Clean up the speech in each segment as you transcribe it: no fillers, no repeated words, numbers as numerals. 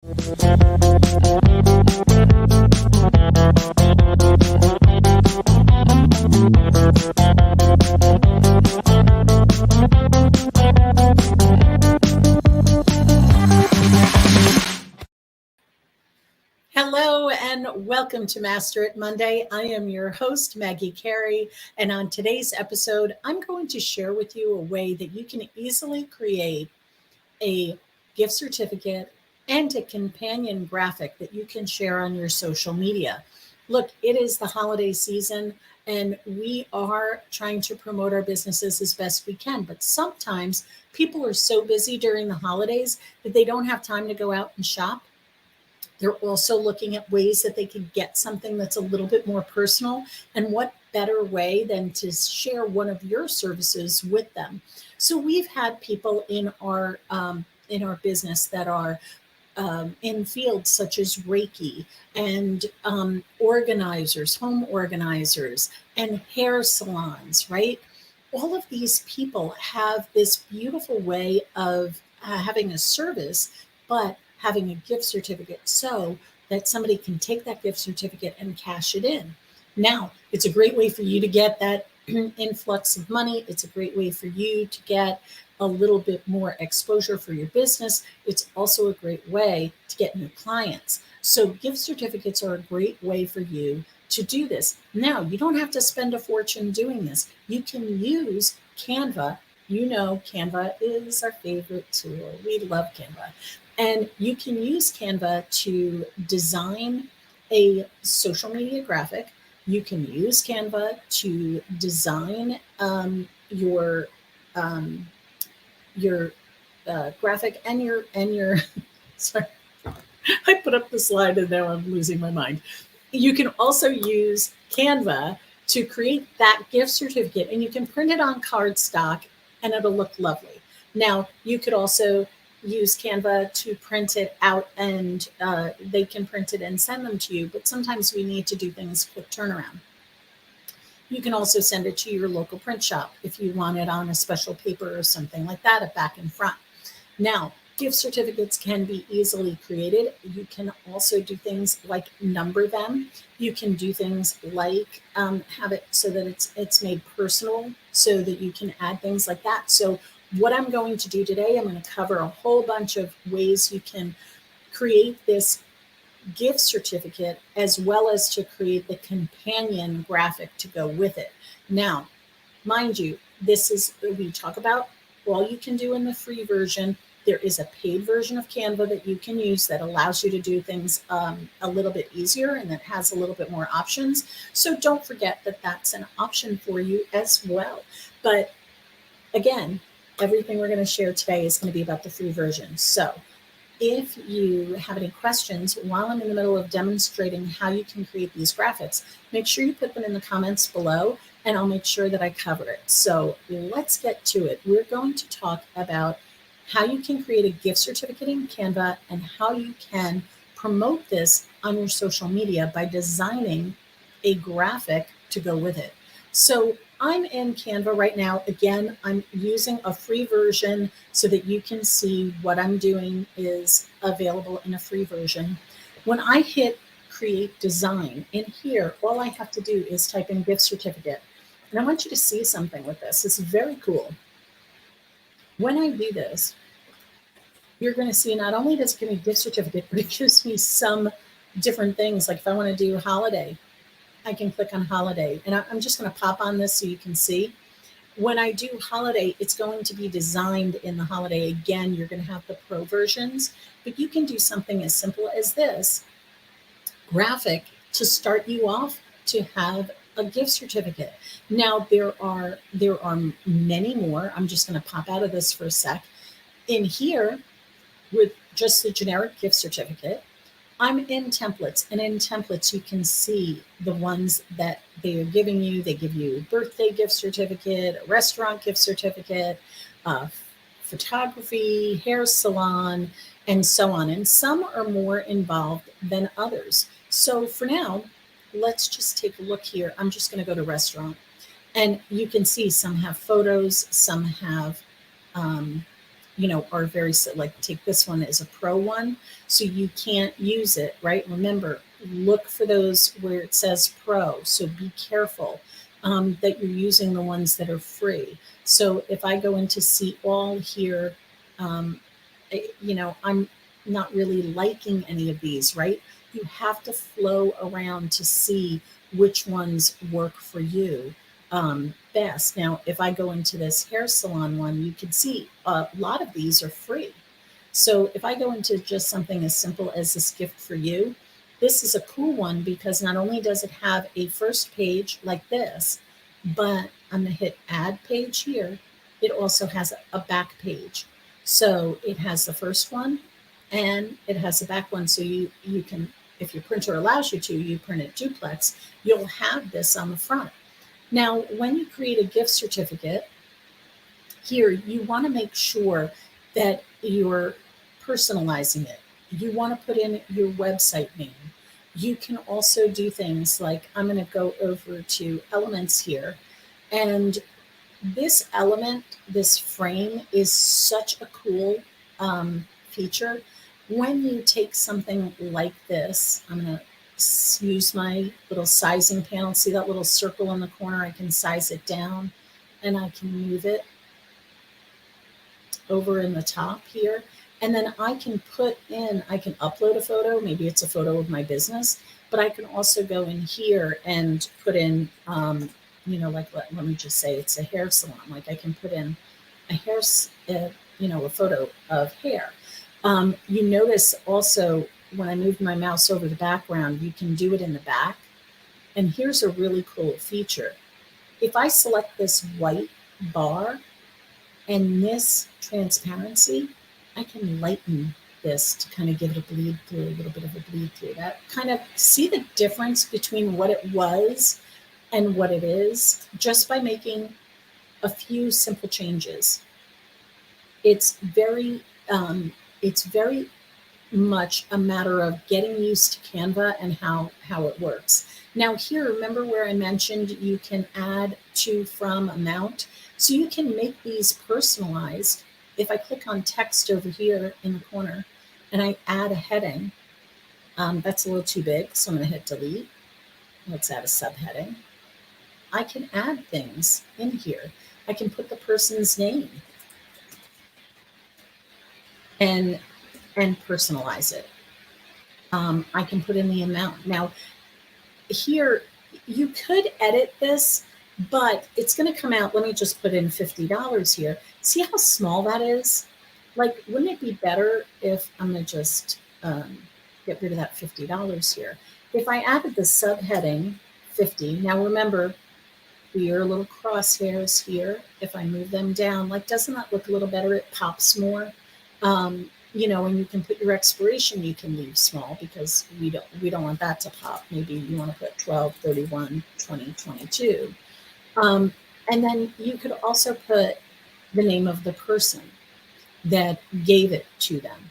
Hello and welcome to Master It Monday. I am your host, Maggie Carey, and on today's episode, I'm going to share with you a way that you can easily create a gift certificate and a companion graphic that you can share on your social media. Look, it is the holiday season and we are trying to promote our businesses as best we can, but sometimes people are so busy during the holidays that they don't have time to go out and shop. They're also looking at ways that they could get something that's a little bit more personal. And what better way than to share one of your services with them? So we've had people in our business that are in fields such as Reiki and organizers, home organizers, and hair salons, right? All of these people have this beautiful way of having a service, but having a gift certificate so that somebody can take that gift certificate and cash it in. Now, it's a great way for you to get that influx of money. It's a great way for you to get a little bit more exposure for your business. It's also a great way to get new clients. So gift certificates are a great way for you to do this. Now, you don't have to spend a fortune doing this. You can use Canva. You know, Canva is our favorite tool. We love Canva. And you can use Canva to design a social media graphic. You can use Canva to design your graphic and your sorry, I put up the slide and now I'm losing my mind. You can also use Canva to create that gift certificate, and you can print it on cardstock and it'll look lovely. Now, you could also use Canva to print it out and they can print it and send them to you. But sometimes we need to do things quick turnaround. You can also send it to your local print shop if you want it on a special paper or something like that, at back and front. Now, gift certificates can be easily created. You can also do things like number them. You can do things like have it so that it's made personal, so that you can add things like that. So what I'm going to do today, I'm going to cover a whole bunch of ways you can create this gift certificate, as well as to create the companion graphic to go with it. Now, mind you, this is, we talk about all you can do in the free version. There is a paid version of Canva that you can use that allows you to do things a little bit easier and that has a little bit more options. So don't forget that that's an option for you as well. But again, everything we're going to share today is going to be about the free version. So if you have any questions while I'm in the middle of demonstrating how you can create these graphics, make sure you put them in the comments below and I'll make sure that I cover it. So let's get to it. We're going to talk about how you can create a gift certificate in Canva and how you can promote this on your social media by designing a graphic to go with it. So I'm in Canva right now. Again, I'm using a free version so that you can see what I'm doing is available in a free version. When I hit create design in here, all I have to do is type in gift certificate. And I want you to see something with this. This is very cool. When I do this, you're going to see not only does it give me a gift certificate, but it gives me some different things. Like if I want to do holiday, I can click on holiday, and I'm just going to pop on this so you can see. When I do holiday, it's going to be designed in the holiday. Again, you're going to have the pro versions, but you can do something as simple as this graphic to start you off to have a gift certificate. Now, there are many more. I'm just going to pop out of this for a sec. In here, with just the generic gift certificate, I'm in templates, and in templates, you can see the ones that they are giving you. They give you a birthday gift certificate, a restaurant gift certificate, photography, hair salon, and so on. And some are more involved than others. So for now, let's just take a look here. I'm just going to go to restaurant, and you can see some have photos, some have are very, like take this one as a pro one. So you can't use it, right? Remember, look for those where it says pro. So be careful that you're using the ones that are free. So if I go into see all here, um, I'm not really liking any of these, right? You have to flow around to see which ones work for you best. Now, if I go into this hair salon one, you can see a lot of these are free. So if I go into just something as simple as this gift for you, this is a cool one because not only does it have a first page like this, but I'm going to hit add page here. It also has a back page. So it has the first one and it has the back one. So you can, if your printer allows you to, you print it duplex, you'll have this on the front. Now, when you create a gift certificate, here you want to make sure that you're personalizing it. You want to put in your website name. You can also do things like I'm going to go over to elements here. And this element, this frame is such a cool feature. When you take something like this, I'm going to use my little sizing panel. See that little circle in the corner? I can size it down and I can move it over in the top here. And then I can I can upload a photo. Maybe it's a photo of my business, but I can also go in here and put in, like let me just say it's a hair salon. Like I can put in a a photo of hair. You notice also when I move my mouse over the background, you can do it in the back. And here's a really cool feature. If I select this white bar and this transparency, I can lighten this to kind of give it a bleed through, a little bit of a bleed through. That kind of see the difference between what it was and what it is just by making a few simple changes. It's very much a matter of getting used to Canva and how it works. Now here, remember where I mentioned you can add to, from, amount. So you can make these personalized. If I click on text over here in the corner and I add a heading, that's a little too big, so I'm going to hit delete. Let's add a subheading. I can add things in here. I can put the person's name and personalize it. I can put in the amount. Now, here, you could edit this, but it's going to come out. Let me just put in $50 here. See how small that is? Like, wouldn't it be better if I'm going to just get rid of that $50 here? If I added the subheading 50, now remember, your little crosshairs here, if I move them down, like, doesn't that look a little better? It pops more. And you can put your expiration, you can leave small because we don't want that to pop. Maybe you want to put 12/31/2022. And then you could also put the name of the person that gave it to them.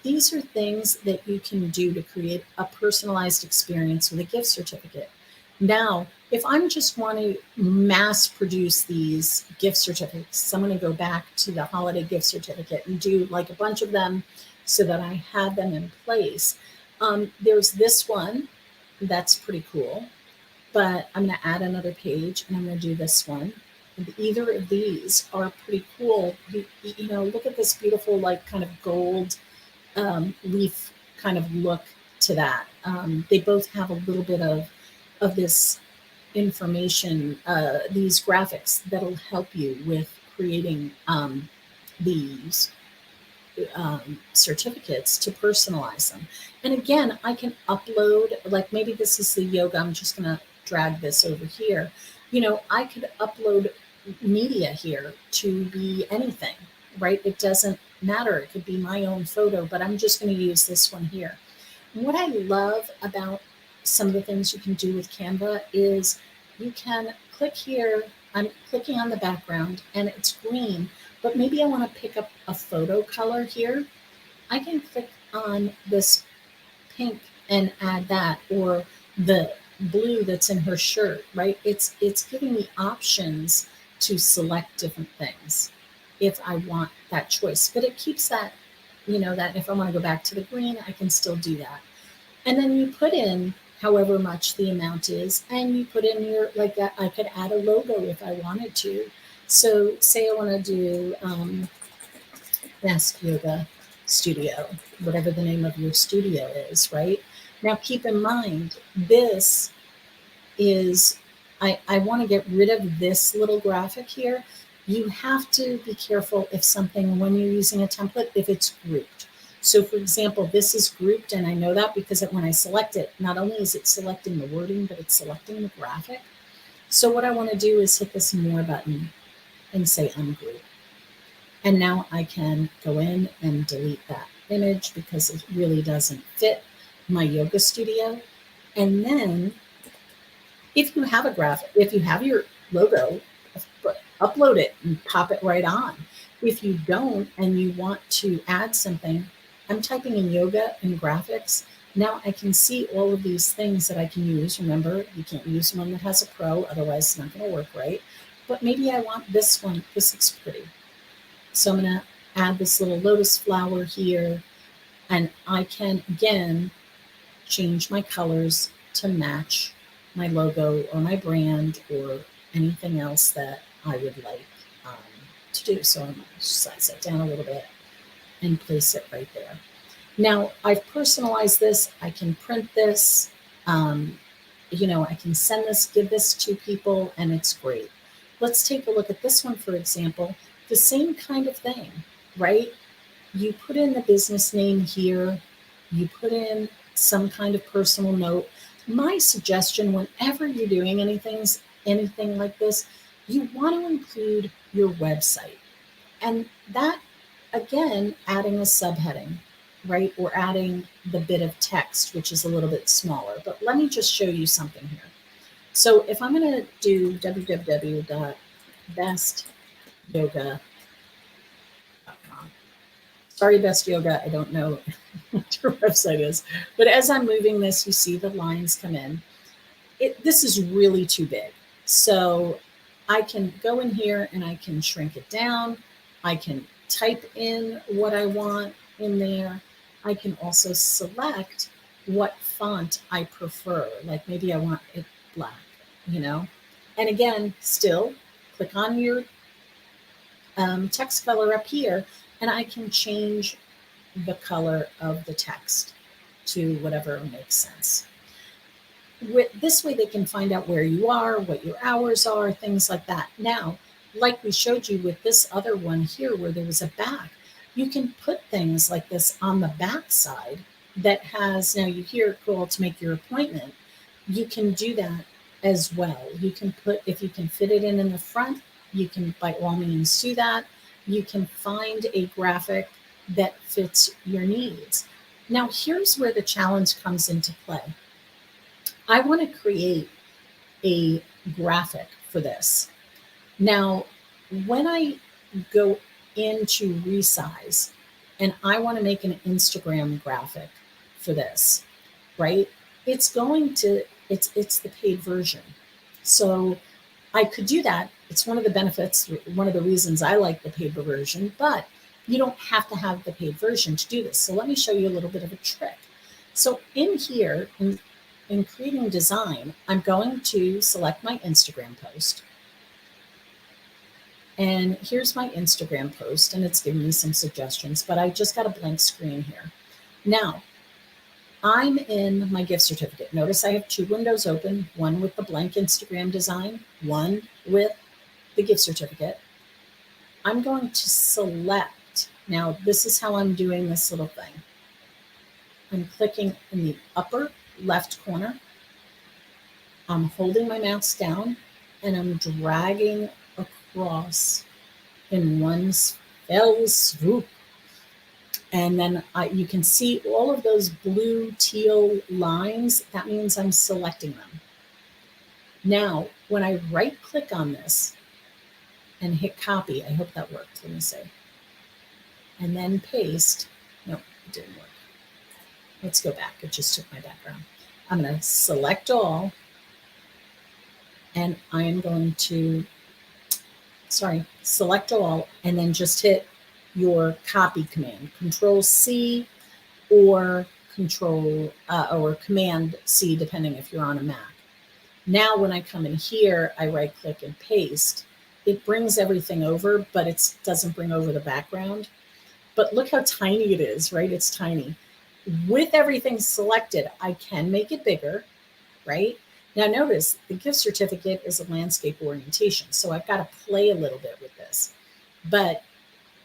These are things that you can do to create a personalized experience with a gift certificate. Now, if I'm just want to mass produce these gift certificates, I'm going to go back to the holiday gift certificate and do like a bunch of them so that I have them in place. There's this one that's pretty cool, but I'm going to add another page and I'm going to do this one. And either of these are pretty cool. Look at this beautiful, like kind of gold leaf kind of look to that. They both have a little bit of this information, these graphics that'll help you with creating these certificates to personalize them. And again, I can upload, like maybe this is the yoga. I'm just going to drag this over here. I could upload media here to be anything, right? It doesn't matter. It could be my own photo, but I'm just going to use this one here. What I love about some of the things you can do with Canva is you can click here. I'm clicking on the background and it's green, but maybe I want to pick up a photo color here. I can click on this pink and add that, or the blue that's in her shirt, right? It's giving me options to select different things. if I want that choice. But it keeps that, that if I want to go back to the green, I can still do that. And then you put in however much the amount is, and you put in your, like that, I could add a logo if I wanted to. So say I want to do Best Yoga Studio, whatever the name of your studio is, right? Now keep in mind, this is, I want to get rid of this little graphic here. You have to be careful if something, when you're using a template, if it's grouped. So for example, this is grouped, and I know that because when I select it, not only is it selecting the wording, but it's selecting the graphic. So what I want to do is hit this more button and say ungroup. And now I can go in and delete that image because it really doesn't fit my yoga studio. And then if you have a graphic, if you have your logo, upload it and pop it right on. If you don't and you want to add something, I'm typing in yoga and graphics. Now I can see all of these things that I can use. Remember, you can't use one that has a pro, otherwise it's not going to work right. But maybe I want this one. This looks pretty. So I'm going to add this little lotus flower here, and I can, again, change my colors to match my logo or my brand or anything else that I would like to do. So I'm going to size it down a little bit and place it right there. Now I've personalized this. I can print this. I can send this, give this to people, and it's great. Let's take a look at this one, for example. The same kind of thing, right? You put in the business name here. You put in some kind of personal note. My suggestion, whenever you're doing anything like this, you want to include your website. And that, again, adding a subheading, right? Or adding the bit of text, which is a little bit smaller. But let me just show you something here. So if I'm going to do www.bestyoga.com. Sorry, Best Yoga, I don't know what your website is. But as I'm moving this, you see the lines come in. This is really too big. So I can go in here and I can shrink it down. I can type in what I want in there. I can also select what font I prefer. Like maybe I want it black, And again, still click on your text color up here, and I can change the color of the text to whatever makes sense. This way they can find out where you are, what your hours are, things like that. Now, like we showed you with this other one here where there was a back, you can put things like this on the back side that has, now you hear it call to make your appointment. You can do that as well. You can put, if you can fit it in the front, you can by all means do that. You can find a graphic that fits your needs. Now, here's where the challenge comes into play. I want to create a graphic for this. Now, when I go into resize and I want to make an Instagram graphic for this, right? It's the paid version. So I could do that. It's one of the benefits, one of the reasons I like the paid version, but you don't have to have the paid version to do this. So let me show you a little bit of a trick. So in here, in creating design, I'm going to select my Instagram post. And here's my Instagram post, and it's giving me some suggestions, but I just got a blank screen here. Now, I'm in my gift certificate. Notice I have two windows open, one with the blank Instagram design, one with the gift certificate. I'm going to select, now this is how I'm doing this little thing. I'm clicking in the upper left corner. I'm holding my mouse down and I'm dragging across in one fell swoop. And then you can see all of those blue teal lines. That means I'm selecting them. Now, when I right click on this and hit copy, I hope that worked, let me see. And then paste, no, it didn't work. Let's go back, it just took my background. I'm gonna select all, and I am going to select all, and then just hit your copy command, Control C or or Command C, depending if you're on a Mac. Now, when I come in here, I right click and paste. It brings everything over, but it doesn't bring over the background. But look how tiny it is, right? It's tiny. With everything selected, I can make it bigger, right? Now notice the gift certificate is a landscape orientation, so I've got to play a little bit with this. But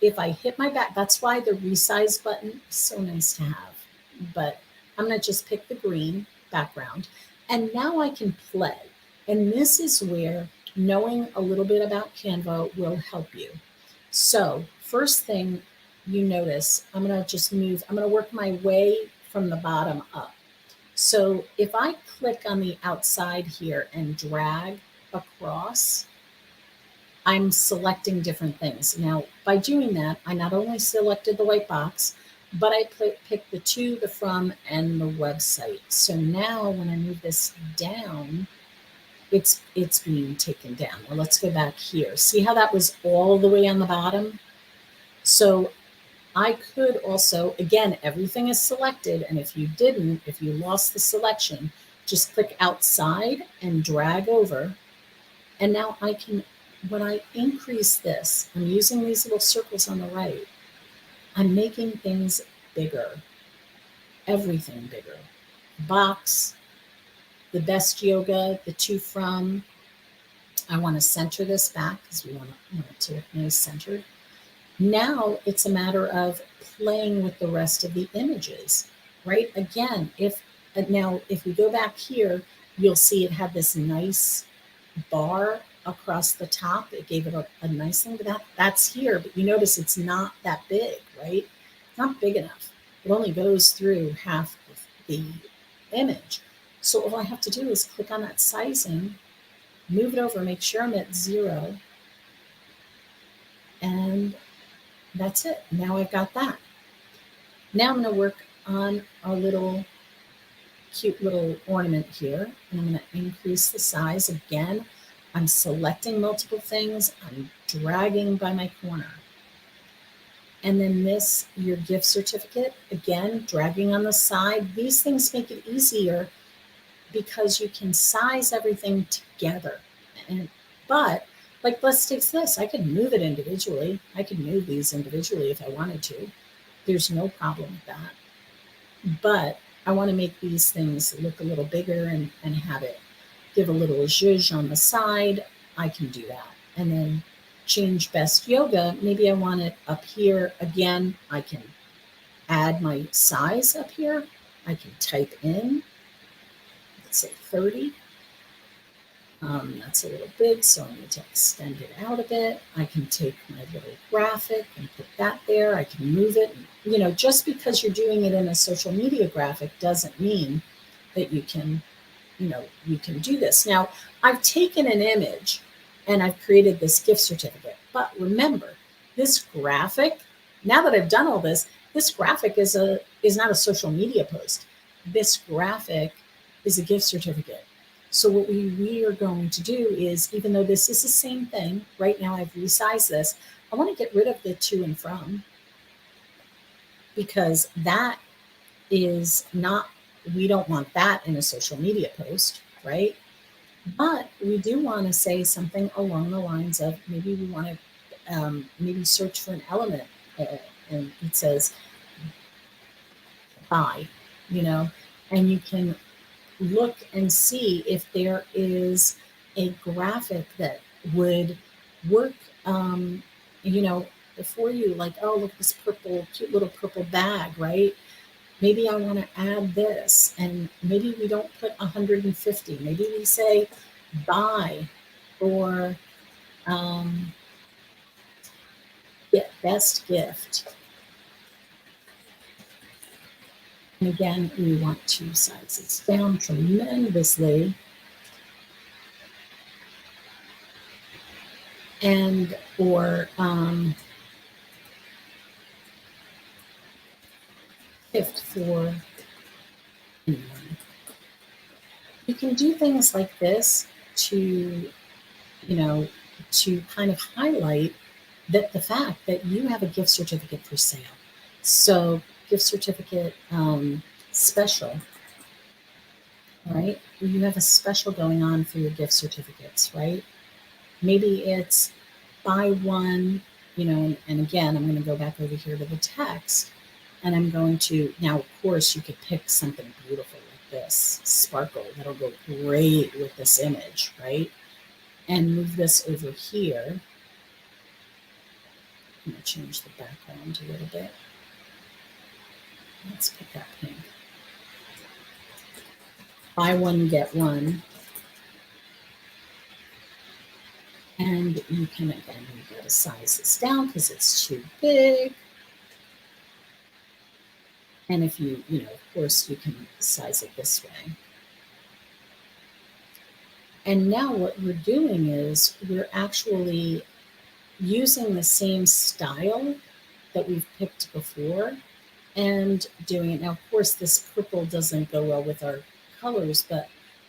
if I hit my back, that's why the resize button is so nice to have. But I'm going to just pick the green background, and now I can play. And this is where knowing a little bit about Canva will help you. So first thing you notice, I'm going to just move, I'm going to work my way from the bottom up. So if I click on the outside here and drag across, I'm selecting different things. Now, by doing that, I not only selected the white box, but I picked the to, the from, and the website. So now when I move this down, it's being taken down. Well, let's go back here. See how that was all the way on the bottom? So I could also, again, everything is selected. And if you didn't, if you lost the selection, just click outside and drag over. And now I can, when I increase this, I'm using these little circles on the right. I'm making things bigger, everything bigger. Box, the best yoga, the to from. I want to center this back because we want it to look nice centered. Now it's a matter of playing with the rest of the images, right? Again, if we go back here, you'll see it had this nice bar across the top. It gave it a nice thing, but that's here. But you notice it's not that big, right? It's not big enough. It only goes through half of the image. So all I have to do is click on that sizing, move it over, make sure I'm at 0, and that's it. Now I've got that. Now I'm going to work on our little cute little ornament here, and I'm going to increase the size again. I'm selecting multiple things. I'm dragging by my corner. And then this, your gift certificate, again, dragging on the side. These things make it easier because you can size everything together. But like, let's take this. I could move it individually. I could move these individually if I wanted to. There's no problem with that. But I want to make these things look a little bigger and have it give a little zhuzh on the side. I can do that. And then change best yoga. Maybe I want it up here. Again, I can add my size up here. I can type in, let's say 30. That's a little big, so I need to extend it out a bit. I can take my little graphic and put that there. I can move it. You know, just because you're doing it in a social media graphic doesn't mean that you can, you can do this. Now, I've taken an image and I've created this gift certificate. But remember, this graphic, now that I've done all this, this graphic is not a social media post. This graphic is a gift certificate. So what we are going to do is, even though this is the same thing, right now I've resized this, I want to get rid of the to and from, because that is not, we don't want that in a social media post, right? But we do want to say something along the lines of, maybe we want to maybe search for an element, and it says buy, and you can look and see if there is a graphic that would work, for you, like, oh, look, this cute little purple bag, right? Maybe I want to add this, and maybe we don't put 150. Maybe we say buy, or get best gift. And again, we want to size this down tremendously. And, or gift for anyone. You can do things like this to, to kind of highlight that the fact that you have a gift certificate for sale. So gift certificate special, right? You have a special going on for your gift certificates, right? Maybe it's buy one, and again, I'm going to go back over here to the text and I'm going to, now, of course, you could pick something beautiful like this sparkle that'll go great with this image, right? And move this over here. I'm going to change the background a little bit. Let's pick that pink. Buy one, get one. And you can, again, you got to size this down because it's too big. And if you, of course, you can size it this way. And now what we're doing is we're actually using the same style that we've picked before and doing it. Now, of course, this purple doesn't go well with our colors, but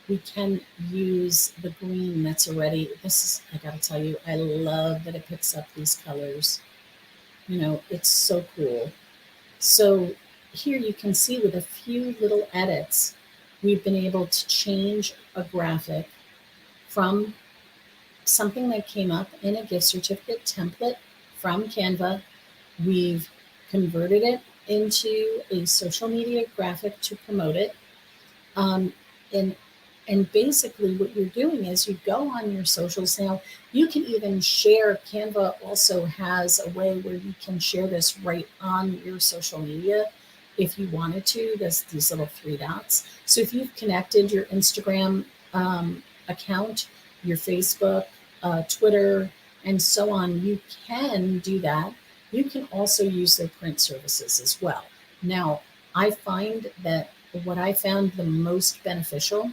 we can use the green that's already, this is, I gotta tell you, I love that it picks up these colors. It's so cool. So here you can see with a few little edits, we've been able to change a graphic from something that came up in a gift certificate template from Canva. We've converted it into a social media graphic to promote it. And basically what you're doing is you go on your socials now. You can even share. Canva also has a way where you can share this right on your social media if you wanted to. There's these little 3 dots. So if you've connected your Instagram account, your Facebook, Twitter, and so on, you can do that. You can also use their print services as well. Now, I find that what I found the most beneficial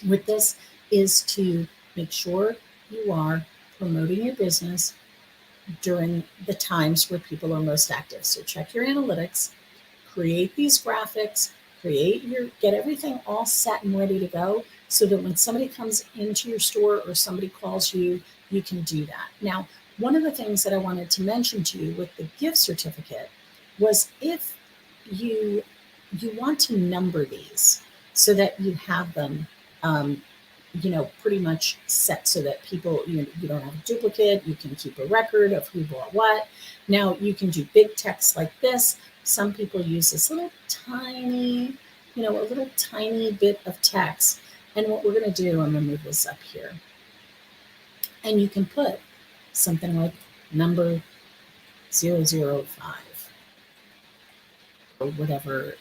with this is to make sure you are promoting your business during the times where people are most active. So check your analytics, create these graphics, get everything all set and ready to go so that when somebody comes into your store or somebody calls you, you can do that. Now, one of the things that I wanted to mention to you with the gift certificate was if you want to number these so that you have them pretty much set so that people, you don't have a duplicate, you can keep a record of who bought what. Now you can do big text like this. Some people use this little tiny, a little tiny bit of text. And what we're going to do, I'm going to move this up here. And you can put something like number 005 or whatever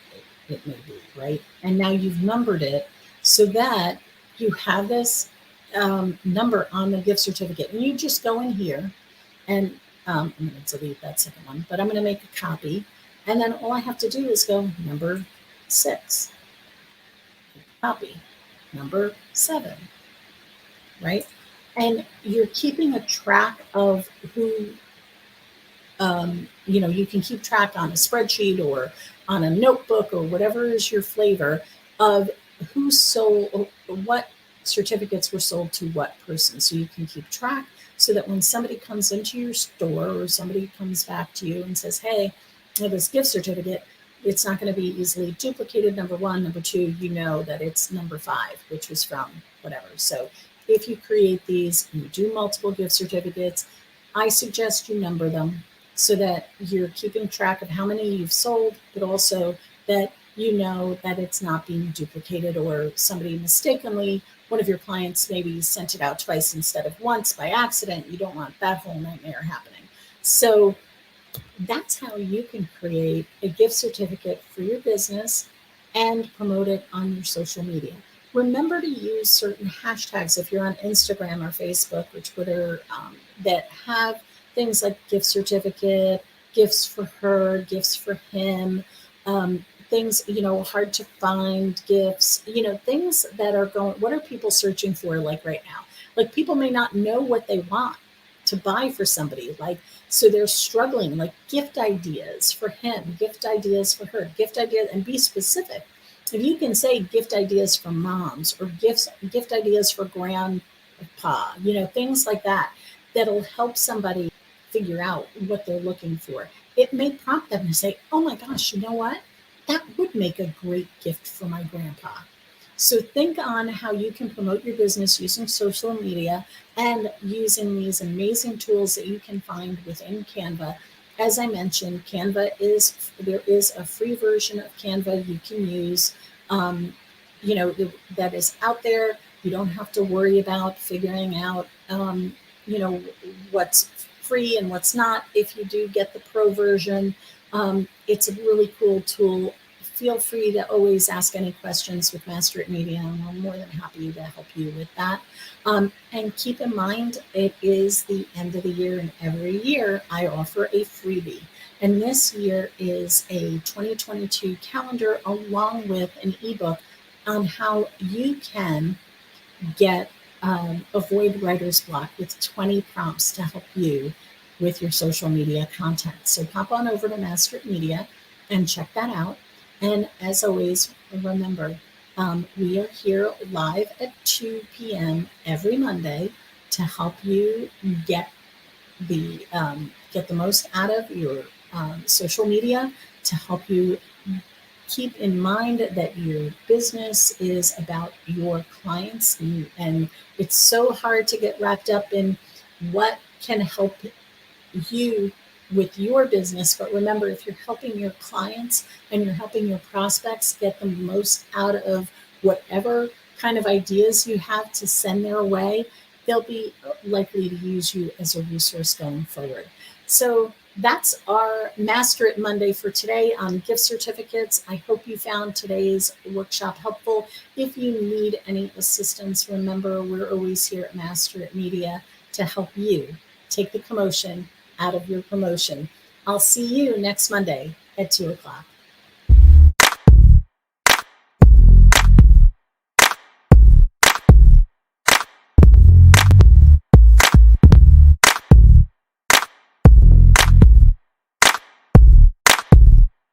it may be, right? And now you've numbered it so that you have this number on the gift certificate. And you just go in here and I'm going to delete that second one, but I'm going to make a copy. And then all I have to do is go number 6, copy, number 7, right? And you're keeping a track of who, you can keep track on a spreadsheet or on a notebook or whatever is your flavor of who sold, what certificates were sold to what person. So you can keep track so that when somebody comes into your store or somebody comes back to you and says, hey, I have this gift certificate, it's not going to be easily duplicated, number 1. Number 2, you know that it's number 5, which was from whatever. So if you create these and you do multiple gift certificates, I suggest you number them so that you're keeping track of how many you've sold, but also that you know that it's not being duplicated or somebody mistakenly, one of your clients maybe sent it out twice instead of once by accident. You don't want that whole nightmare happening. So that's how you can create a gift certificate for your business and promote it on your social media. Remember to use certain hashtags if you're on Instagram or Facebook or Twitter that have things like gift certificate, gifts for her, gifts for him, things, hard to find gifts, things that are going, what are people searching for like right now? Like people may not know what they want to buy for somebody, so they're struggling, like gift ideas for him, gift ideas for her, gift ideas, and be specific. If you can say gift ideas for moms or gift ideas for things like that that'll help somebody figure out what they're looking for. It may prompt them to say, oh my gosh, you know what? That would make a great gift for my grandpa. So think on how you can promote your business using social media and using these amazing tools that you can find within Canva. As I mentioned, there is a free version of Canva you can use, that is out there. You don't have to worry about figuring out, what's free and what's not. If you do get the pro version, it's a really cool tool. Feel free to always ask any questions with Master It Media, and I'm more than happy to help you with that. And keep in mind, it is the end of the year, and every year I offer a freebie. And this year is a 2022 calendar along with an ebook on how you can avoid writer's block with 20 prompts to help you with your social media content. So pop on over to Master It Media and check that out. And as always, remember, we are here live at 2 p.m. every Monday to help you get the most out of your social media, to help you keep in mind that your business is about your clients. And it's so hard to get wrapped up in what can help you with your business. But remember, if you're helping your clients and you're helping your prospects get the most out of whatever kind of ideas you have to send their way, they'll be likely to use you as a resource going forward. So that's our Master It Monday for today on gift certificates. I hope you found today's workshop helpful. If you need any assistance, remember, we're always here at Master It Media to help you take the commotion out of your promotion. I'll see you next Monday at 2 o'clock.